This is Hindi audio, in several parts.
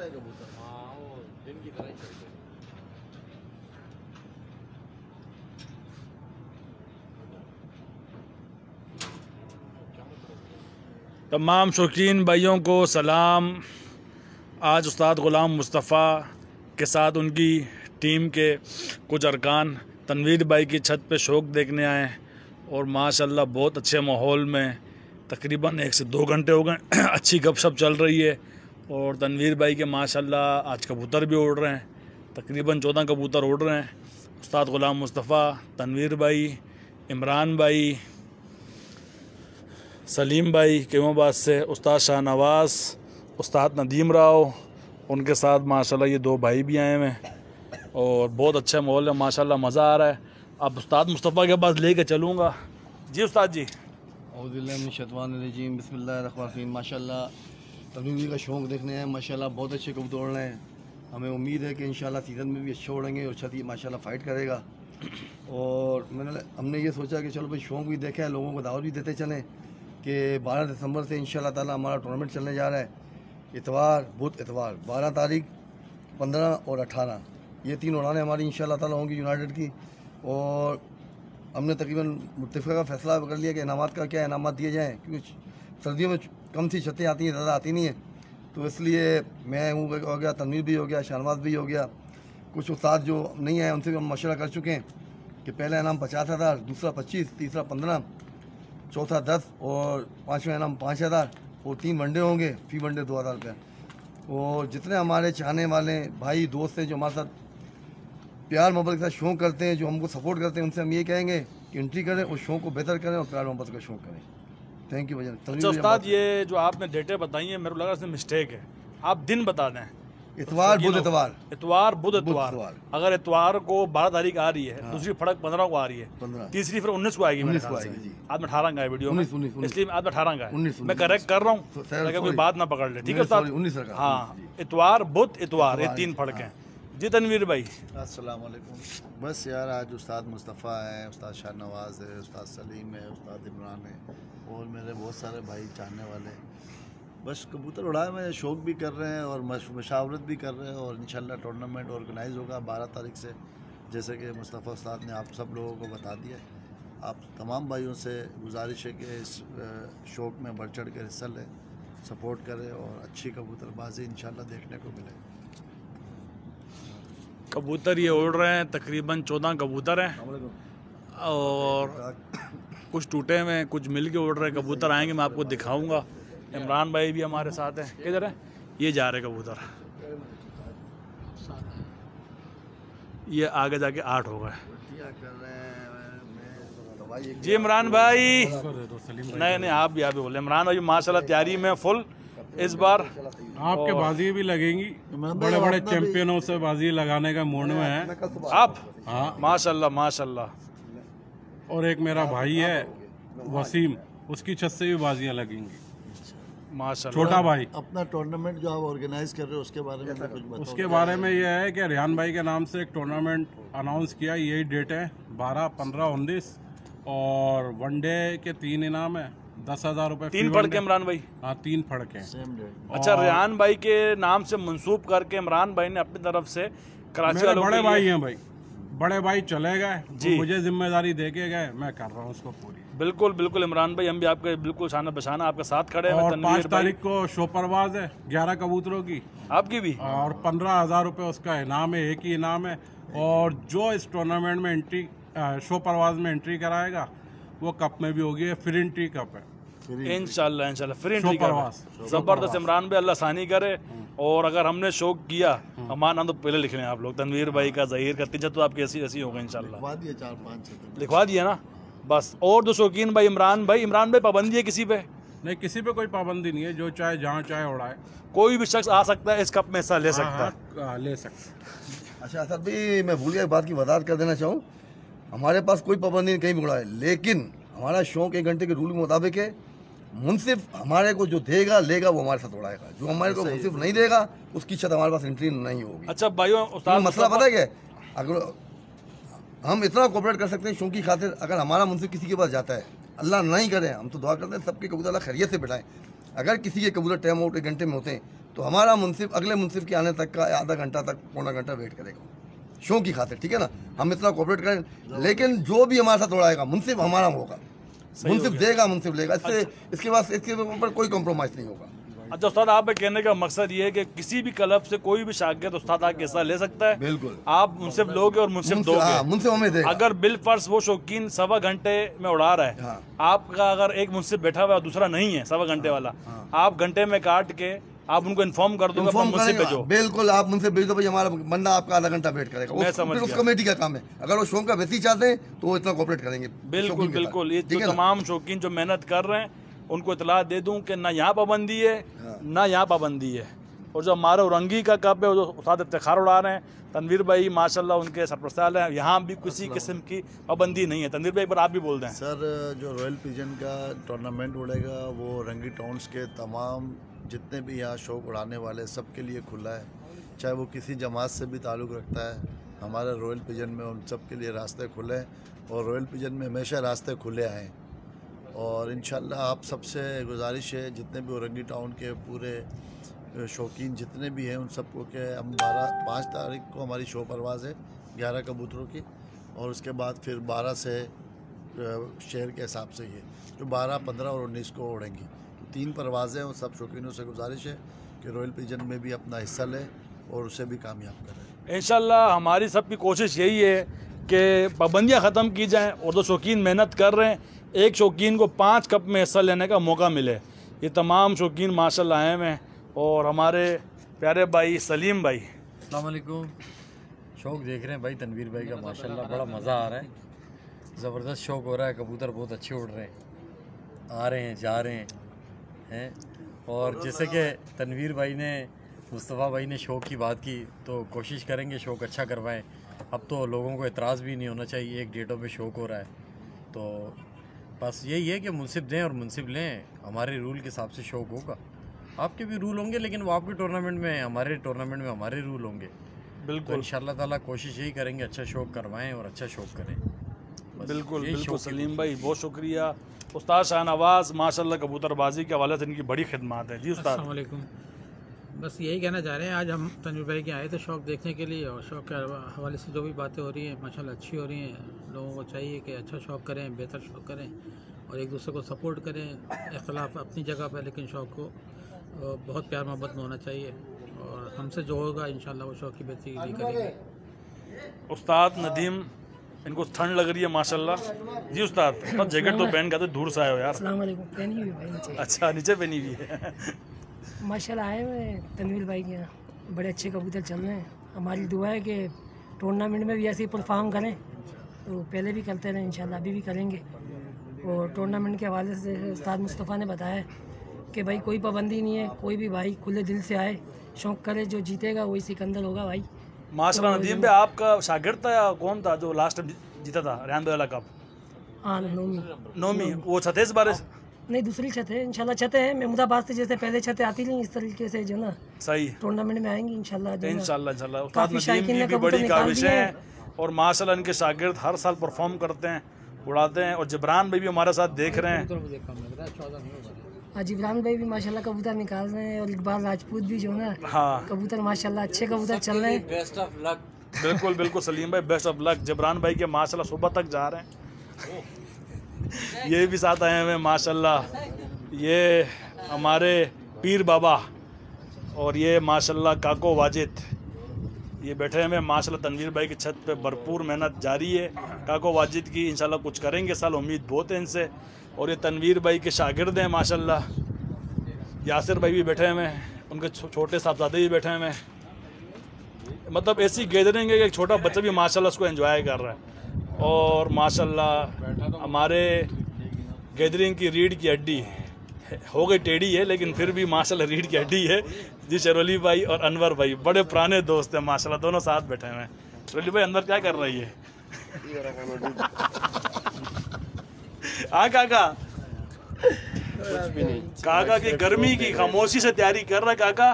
है कबूतर। हाँ वो दिन की तरह ही चलते हैं। तमाम शौकीन भाइयों को सलाम। आज उस्ताद ग़ुलाम मुस्तफ़ा के साथ उनकी टीम के कुछ अरकान तनवीर भाई की छत पे शौक देखने आए और माशाल्लाह बहुत अच्छे माहौल में तकरीबन 1 से 2 घंटे हो गए। अच्छी गपशप चल रही है और तनवीर भाई के माशाल्लाह आज कबूतर भी उड़ रहे हैं। तकरीबन 14 कबूतर उड़ रहे हैं। उस्ताद ग़ुलाम मुस्तफ़ा, तनवीर भाई, इमरान भाई, सलीम भाई केमाबाद से, उस्ताद शाहनवाज़, उस्ताद नदीम राव, उनके साथ माशाल्लाह ये 2 भाई भी आए हुए हैं और बहुत अच्छा माहौल है माशाल्लाह, मज़ा आ रहा है। अब उस्ताद मुस्तफ़ा के पास लेके चलूँगा। जी उस्ताद जी। औज़ुबिल्लाहिमिनश्शैतानिर्रजीम, बिस्मिल्लाहिर्रहमानिर्रहीम। माशाल्लाह तनवीर का शौक़ देखने हैं। माशाल्लाह बहुत अच्छे कबूतर उड़ रहे हैं। हमें उम्मीद है कि इंशाल्लाह सीज़न में भी अच्छे उड़ेंगे और छत माशाल्लाह फ़ाइट करेगा। और हमने ये सोचा कि चलो भाई शौक़ भी देखें, लोगों को दावत भी देते चलें कि 12 दिसंबर से इंशाल्लाह ताला हमारा टूर्नामेंट चलने जा रहा है। इतवार, बुध, इतवार 12 तारीख, 15 और 18 ये 3 उड़ानें हमारी इंशाल्लाह ताला होंगी यूनाइटेड की। और हमने तकरीबन मुत्तफ़िक़ा का फ़ैसला कर लिया कि इनामात का क्या इनामात दिए जाएँ, क्योंकि सर्दियों में कम सी छतें आती हैं, ज़्यादा आती नहीं है। तो इसलिए मैं हो गया, तनवीर भी हो गया, शाहनवाज़ भी हो गया, कुछ उस्ताद जो नहीं आए उनसे भी हम मशवरा कर चुके हैं कि पहला इनाम 50,000, दूसरा 25, तीसरा 15, चौथा 10 और 5वां इनाम 5,000 और 3 वनडे होंगे, फी वनडे 2,000 रुपये। और जितने हमारे चाहने वाले भाई दोस्त हैं जो हमारे साथ प्यार मोहब्बत के साथ शौक़ करते हैं, जो हमको सपोर्ट करते हैं, उनसे हम ये कहेंगे कि एंट्री करें और शौक़ को बेहतर करें और प्यार मोहब्बत का शौक़ करें। थैंक यू भजन। अच्छा उस्ताद, ये जो आपने डेटें बताई हैं मेरे को लगा इसमें मिस्टेक है, आप दिन बता दें। इतवार, बुध, इतवार, इतवार, बुध, इतवार। अगर इतवार को 12 तारीख आ रही है, दूसरी फड़क 15 को आ रही है, 15, तीसरी फिर 19 को आएगी। 19 को आएगी जी। आज में 18 का है वीडियो में, 19, इसलिए आज में 18 का है। 19, मैं करेक्ट कर रहा हूँ ताकि कोई बात ना पकड़ ले। ठीक है उस्ताद? 19 का। हाँ, इतवार, बुध, इतवार, ये 3 फड़कें हैं। जी तनवीर भाई। अस्सलाम वालेकुम। बस यार आज उस्ताद मुस्तफ़ा है, उस्ताद शाहनवाज़ है, उस्ताद सलीम है, उस्ताद इमरान है और मेरे बहुत सारे भाई चाहने वाले। बस कबूतर उड़ाए में शौक़ भी कर रहे हैं और मशावरत भी कर रहे हैं और इंशाल्लाह टूर्नामेंट ऑर्गेनाइज़ होगा 12 तारीख से, जैसे कि मुस्तफ़ा उस्ताद ने आप सब लोगों को बता दिया। आप तमाम भाइयों से गुजारिश है कि इस शौक़ में बढ़ चढ़ कर हिस्सा लें, सपोर्ट करें और अच्छी कबूतरबाजी इंशाल्लाह देखने को मिले। कबूतर ये उड़ रहे हैं, तकरीबन 14 कबूतर हैं और कुछ टूटे हुए हैं, कुछ मिल के उड़ रहे हैं। कबूतर आएंगे मैं आपको दिखाऊंगा। इमरान भाई भी हमारे साथ हैं। किधर है? ये जा रहे कबूतर, ये आगे जाके 8 हो गए। जी इमरान भाई। नहीं आप भी बोले। इमरान भाई माशाल्लाह तैयारी में फुल इस बार। आपके बाजी भी लगेंगी, बड़े बड़े चैंपियनों से बाजी लगाने का मूड में है आप। हाँ माशाल्लाह माशाल्लाह। और एक मेरा भाई है वसीम, उसकी छत से भी बाजियां लगेंगी माशाल्लाह। छोटा भाई। अपना टूर्नामेंट जो आप ऑर्गेनाइज कर रहे हो उसके बारे में कुछ बताओ। उसके बारे में यह है कि रेहान भाई के नाम से एक टूर्नामेंट अनाउंस किया। यही डेट है 12, 15, 19 और वनडे के 3 इनाम है, 10,000 रुपये। 3 फड़के इमरान भाई? हाँ 3 फड़के। अच्छा, रेहान भाई के नाम से मंसूब करके इमरान भाई ने अपनी तरफ से कराची वालों बड़े भाई हैं भाई, बड़े भाई चले गए जी, मुझे जिम्मेदारी दे के गए, मैं कर रहा हूँ उसको पूरी। बिल्कुल बिल्कुल इमरान भाई, हम भी आपके बिल्कुल शाना बशाना आपके साथ खड़े हैं। और 5 तारीख को शो परवाज है 11 कबूतरों की, आपकी भी, और 15,000 रुपये उसका इनाम है, एक ही इनाम है। और जो इस टूर्नामेंट में एंट्री शो परवाज में एंट्री कराएगा वो कप में भी होगी, फ्री एंट्री कप है इंशाल्लाह इंशाल्लाह। फ्री एंट्री का जबरदस्त। इमरान भाई अल्लाह आसानी करे। और अगर हमने शौक किया, हमारा नाम तो पहले लिख रहे हैं आप लोग, तनवीर भाई का, ज़हीर का, तीजा तो आपकी ऐसी होगा इंशाल्लाह। लिखवा दिया ना बस। और जो शौकीन भाई इमरान भाई पाबंदी है किसी पे? नहीं, किसी पे कोई पाबंदी नहीं है, जो चाहे जहाँ चाहे उड़ाए, कोई भी शख्स आ सकता है, इस कप में हिस्सा ले सकता है। हाँ, ले सकता। अच्छा असद भाई, मैं भूल गया एक बात की वजाहत कर देना चाहूँ। हमारे पास कोई पाबंदी नहीं कहीं भी उड़ाए, लेकिन हमारा शौक 1 घंटे के रूल के मुताबिक है। मुनसिफ हमारे को जो देगा लेगा वो हमारे साथ उड़ाएगा, जो हमारे को मुनसिफ नहीं देगा उसकी छत हमारे पास एंट्री नहीं होगी। अच्छा भाइयों, उस्ताद मसला पता है क्या, अगर हम इतना कोऑपरेट कर सकते हैं शौक की खातिर, अगर हमारा मुनसिफ किसी के पास जाता है, अल्लाह नहीं करे, हम तो दुआ करते हैं सबके कबूतर अल्लाह खैरियत से बिठाएं। अगर किसी के कबूतर टाइम आउट 1 घंटे में होते हैं तो हमारा मुनसिफ अगले मुनसिफ के आने तक का आधा घंटा तक पौना घंटा वेट करेगा शो की खातिर, ठीक है ना। हम इतना कोऑपरेट करें, लेकिन जो भी हमारे साथ उड़ाएगा मुनसिफ हमारा होगा, मुनसिफ देगा, मुनसिफ लेगा। इससे इसके बाद इसके ऊपर कोई कॉम्प्रोमाइज़ नहीं होगा। अच्छा उस्ताद, आप कहने का मकसद ये है कि किसी भी क्लब से कोई भी शागिर्द उस्ताद आके हिस्सा ले सकता है? बिल्कुल, आप मुनसिफ लोगे और मुनसिफ दोगे। हाँ, मुनसिफ हमें देगा। अगर बिल फर्ज वो शौकीन 1.25 घंटे में उड़ा रहा है, हाँ। आपका अगर एक मुनसिफ बैठा हुआ है दूसरा नहीं है 1.25 घंटे वाला, आप घंटे में काट के आप उनको इन्फॉर्म कर दोगे, मुनसिफ भेजो। बिल्कुल, आप मुनसिफ भेज दो भाई, हमारा बंदा आपका आधा घंटा वेट करेगा। उस कमेटी का काम है, अगर वो शौक का वैसे चाहते हैं तो वो इतना कोऑपरेट करेंगे। बिल्कुल बिल्कुल, ये जो तमाम शौकीन जो मेहनत कर रहे हैं उनको इतला दे दूं कि ना यहाँ पाबंदी है ना यहाँ पाबंदी है। और जो हमारा औरंगी का कप है, जो उस्ताद इफ्तिखार उड़ा रहे हैं, तनवीर भाई माशाल्लाह उनके सरपरस्ताल हैं, यहाँ भी किसी किस्म की पाबंदी नहीं है। तनवीर भाई एक बार आप भी बोल दें। सर, जो रॉयल पिजन का टूर्नामेंट उड़ेगा वो रंगी टाउन्स के तमाम जितने भी यहाँ शौक उड़ाने वाले सबके लिए खुला है, चाहे वो किसी जमात से भी ताल्लुक़ रखता है। हमारे रॉयल पिजन में उन सब के लिए रास्ते खुले हैं और रॉयल पिजन में हमेशा रास्ते खुले आए। और इंशाल्लाह आप सबसे गुजारिश है, जितने भी औरंगी टाउन के पूरे शौकीन जितने भी हैं उन सबको के हम 5 तारीख को हमारी शो परवाज़ है 11 कबूतरों की, और उसके बाद फिर 12 से शहर के हिसाब से ये जो 12, 15 और 19 को उड़ेंगी। तो 3 परवाज़ें और सब शौकीनों से गुजारिश है कि रॉयल पिजन में भी अपना हिस्सा लें और उसे भी कामयाब करें। इंशाल्लाह हमारी सबकी कोशिश यही है कि पाबंदियाँ ख़त्म की जाएँ और जो शौकीन मेहनत कर रहे हैं एक शौकीन को 5 कप में हिस्सा लेने का मौका मिले। ये तमाम शौकीन माशाल्लाह आए हैं और हमारे प्यारे भाई सलीम भाई, अस्सलाम वालेकुम। शौक देख रहे हैं भाई तनवीर भाई का, माशाल्लाह बड़ा मज़ा आ रहा है, ज़बरदस्त शौक हो रहा है। कबूतर बहुत अच्छे उड़ रहे हैं, आ रहे हैं जा रहे हैं। और जैसे कि तनवीर भाई ने मुस्तफ़ा भाई ने शौक की बात की, तो कोशिश करेंगे शौक अच्छा करवाएं। अब तो लोगों को एतराज़ भी नहीं होना चाहिए, एक डेटों पे शौक हो रहा है, तो बस यही है कि मुनसिफ दें और मुनसिफ लें। हमारे रूल के हिसाब से शौक होगा, आपके भी रूल होंगे, लेकिन वो आपके टूर्नामेंट में, हमारे टूर्नामेंट में हमारे रूल होंगे। बिल्कुल, तो इंशाल्लाह ताला कोशिश यही करेंगे अच्छा शौक करवाएं और अच्छा शौक करें। बिल्कुल बिल्कुल सलीम भाई, बहुत शुक्रिया। उस्ताद शाहनवाज माशाल्लाह कबूतरबाजी के हवाले से इनकी बड़ी खिदमत है। जी उस्ताद। अस्सलाम वालेकुम। बस यही कहना चाह रहे हैं, आज हम तनवीर भाई के आए थे शौक़ देखने के लिए, और शौक़ के हवाले से जो भी बातें हो रही हैं माशाल्लाह अच्छी हो रही हैं। लोगों को चाहिए कि अच्छा शौक़ करें, बेहतर शौक़ करें और एक दूसरे को सपोर्ट करें। इख्तलाफ अपनी जगह पर, लेकिन शौक़ को बहुत प्यार मोहब्बत में होना चाहिए, और हमसे जो होगा इंशाल्लाह वो शौक़ की बेहतरी के लिए करेंगे। उस्ताद नदीम, इनको ठंड लग रही है माशाल्लाह। जी उस्ताद, जैकेट तो पहन के दूर से आए हो यार। अस्सलाम वालेकुम। पहनी हुई भाई नीचे। अच्छा, नीचे पहनी हुई है। माशाल्लाह आए हुए तनवीर भाई के यहाँ, बड़े अच्छे कबूतर चल रहे हैं। हमारी दुआ है कि टूर्नामेंट में भी ऐसे ही परफॉर्म करें, तो पहले भी करते रहे, इंशाल्लाह अभी भी करेंगे। और टूर्नामेंट के हवाले से उस्ताद मुस्तफ़ा ने बताया कि भाई कोई पाबंदी नहीं है, कोई भी भाई खुले दिल से आए, शौक़ करे, जो जीतेगा वही सिकंदर होगा भाई। माशाल्लाह। नदीम भाई आपका शागिर्द था या कौन था जो लास्ट टाइम जीता था रेहान वाला कप? हाँ, नोमी वो छते इस बार नहीं, दूसरी छत है इंशाल्लाह। छतें हैं महमूदाबाद से, जैसे पहले छतें आती नहीं इस तरीके से जो ना सही टूर्नामेंट में आएंगी इंशाल्लाह। इंशाल्लाह। उस्ताद काफ़ी नदीम शायकीन की ने भी कबूतर बड़ी निकाल काविशें दिए हैं और माशाल्लाह इनके शागिर्द हर साल परफॉर्म करते हैं, उड़ाते हैं। और जबरान भाई भी हमारे साथ देख रहे हैं। आज इमरान भाई भी माशाल्लाह कबूतर निकाल रहे हैं, और इकबाल राजपूत भी जो ना हाँ कबूतर माशाल्लाह अच्छे कबूतर चल रहे हैं। Best of luck. बिल्कुल बिल्कुल सलीम भाई, बेस्ट ऑफ लक। जबरान भाई के माशाल्लाह सुबह तक जा रहे हैं। ये भी साथ आए हुए माशाल्लाह, ये हमारे पीर बाबा और ये माशाल्लाह काको वाजिद, ये बैठे हुए माशाल्लाह तनवीर भाई की छत पे भरपूर मेहनत जारी है। काको वाजिद की इंशाल्लाह कुछ करेंगे साल, उम्मीद बहुत है इनसे। और ये तनवीर भाई के शागिर्द हैं माशाल्लाह। यासिर भाई भी बैठे हुए हैं, उनके छोटे साहबजादे भी बैठे हुए हैं। मतलब ऐसी गैदरिंग है कि एक छोटा बच्चा भी माशाल्लाह उसको एंजॉय कर रहा है। और माशाल्लाह हमारे गैदरिंग की रीढ़ की हड्डी हो गई टेढ़ी है, लेकिन फिर भी माशाल्लाह रीढ़ की हड्डी है। जी शरोली भाई और अनवर भाई बड़े पुराने दोस्त हैं माशाल्लाह, दोनों साथ बैठे हुए हैं। शरोली भाई अंदर क्या कर रही है? हाँ काका, काका की गर्मी की खामोशी से तैयारी कर रहा है। काका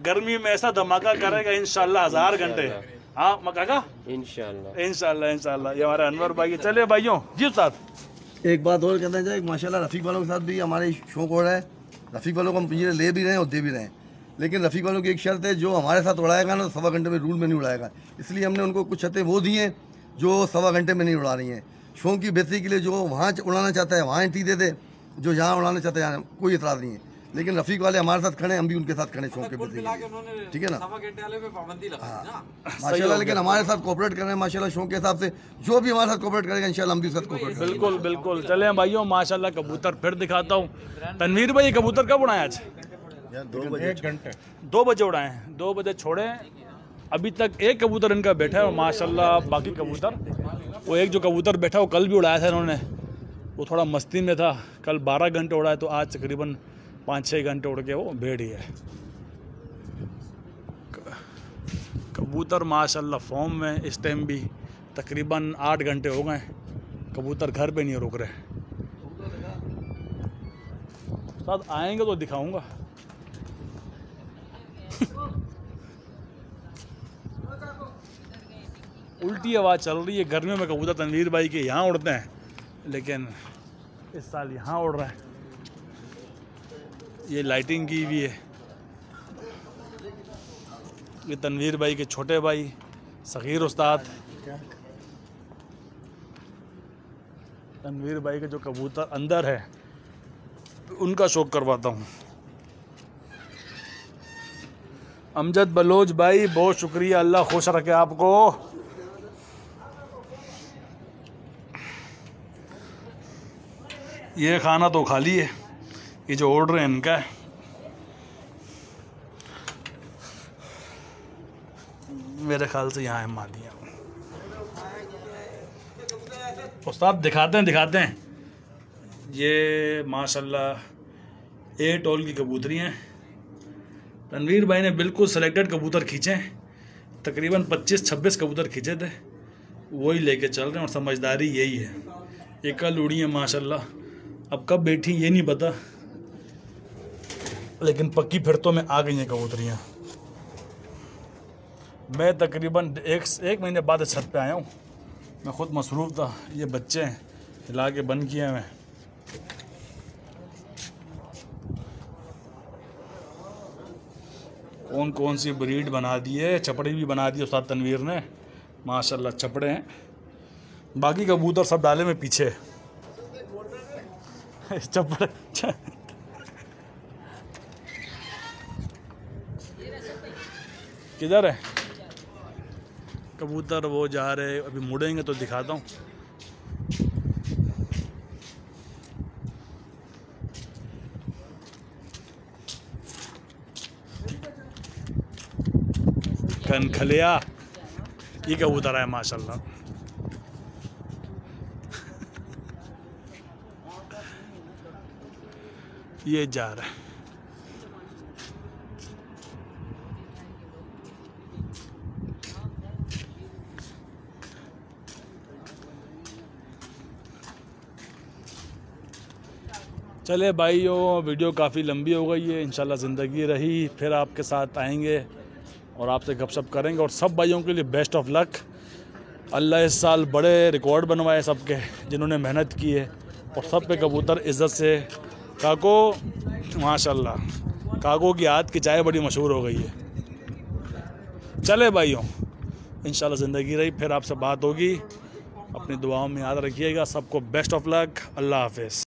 गर्मी में ऐसा धमाका करेगा इंशाल्लाह 1000 घंटे। हाँ काका, इंशाल्लाह इंशाल्लाह इंशाल्लाह। ये हमारे अनवर भाई। चलिए भाइयों। जी साथ एक बात और कहना चाहिए, माशाल्लाह रफ़ीक वालों के साथ भी हमारे शौक हो रहा है। रफ़ीक वालों को हम पिंजरे ले भी रहे हैं और दे भी रहे हैं, लेकिन रफ़ीक वालों की एक शर्त है, जो हमारे साथ उड़ाएगा ना 1.25 घंटे में रूल में नहीं उड़ाएगा। इसलिए हमने उनको कुछ छतें वो दी हैं जो 1.25 घंटे में नहीं उड़ा रही हैं। शौक की बेहतरी के लिए जो वहाँ उड़ाना चाहता है वहाँ एंट्री दे दे, जो जहाँ उड़ाना चाहता है यहाँ कोई इतराज़ नहीं है। लेकिन रफ़ीक वाले हमारे साथ खड़े हैं, हम भी उनके साथ खड़े शौक के बेहतरी के लिए, ठीक है ना। हाँ माशाल्लाह, लेकिन हमारे साथ कोऑपरेट कर रहे हैं माशाल्लाह शौक के हिसाब से। जो भी हमारे साथ कोऑपरेट करेगा इंशाल्लाह हम भी उसके साथ कोऑपरेट करेंगे। बिल्कुल बिल्कुल। चले भाइयों माशाल्लाह, कबूतर फिर दिखाता हूँ। तनवीर भाई कबूतर कब उड़ाए आज? यार 2 बजे 1 घंटे 2 बजे उड़ाए हैं, 2 बजे छोड़े। अभी तक एक कबूतर इनका बैठा है और माशाल्लाह बाकी कबूतर, वो एक जो कबूतर बैठा वो कल भी उड़ाया था इन्होंने, वो थोड़ा मस्ती में था। कल 12 घंटे उड़ाए तो आज तकरीबन 5-6 घंटे उड़ के वो बैठ गया है। कबूतर माशाल्लाह फॉर्म में। इस टाइम भी तकरीबन 8 घंटे हो गए, कबूतर घर पे नहीं रुक रहे। साथ आएंगे तो दिखाऊंगा। उल्टी आवाज़ चल रही है। गर्मियों में कबूतर तनवीर भाई के यहाँ उड़ते हैं, लेकिन इस साल यहाँ उड़ रहा है। ये लाइटिंग की हुई है। ये तनवीर भाई के छोटे भाई सगीर उस्ताद, तनवीर भाई के जो कबूतर अंदर है उनका शौक करवाता हूँ। अमजद बलोच भाई बहुत शुक्रिया, अल्लाह खुश रखे आपको। ये खाना तो खाली है, ये जो ऑर्डर है इनका है। मेरे ख्याल से यहाँ है मालिया। उस्ताद दिखाते हैं ये माशाल्लाह 8 टॉल की कबूतरी हैं। तनवीर भाई ने बिल्कुल सेलेक्टेड कबूतर खींचे, तकरीबन 25-26 कबूतर खींचे थे, वही लेके चल रहे हैं और समझदारी यही है। ये कल उड़ी है माशाल्लाह, अब कब बैठी ये नहीं पता, लेकिन पक्की फिरतों में आ गई हैं कबूतरियाँ। मैं तकरीबन एक महीने बाद छत पे आया हूँ। मैं ख़ुद मसरूफ़ था, ये बच्चे हैं हिला के बंद किए हैं। कौन कौन सी ब्रीड बना दी है, चपड़ी भी बना दी उस्ताद तनवीर ने माशाल्लाह। चपड़े हैं, बाकी कबूतर सब डाले में पीछे चपड़े। किधर है कबूतर? वो जा रहे, अभी मुड़ेंगे तो दिखाता हूँ। कनखलिया ये कबूतर है माशाल्लाह। ये जा रहा है। चले भाइयों, वीडियो काफ़ी लंबी हो गई है। इंशाल्लाह ज़िंदगी रही फिर आपके साथ आएंगे और आपसे गपशप करेंगे। और सब भाइयों के लिए बेस्ट ऑफ लक। अल्लाह इस साल बड़े रिकॉर्ड बनवाए सबके, जिन्होंने मेहनत की है, और सब पे कबूतर इज़्ज़त से। काको माशाल्लाह, काको की हाथ की चाय बड़ी मशहूर हो गई है। चले भाइयों, इंशाल्लाह ज़िंदगी रही फिर आपसे बात होगी। अपनी दुआओं में याद रखिएगा। सबको बेस्ट ऑफ लक। अल्लाह हाफ़िज़।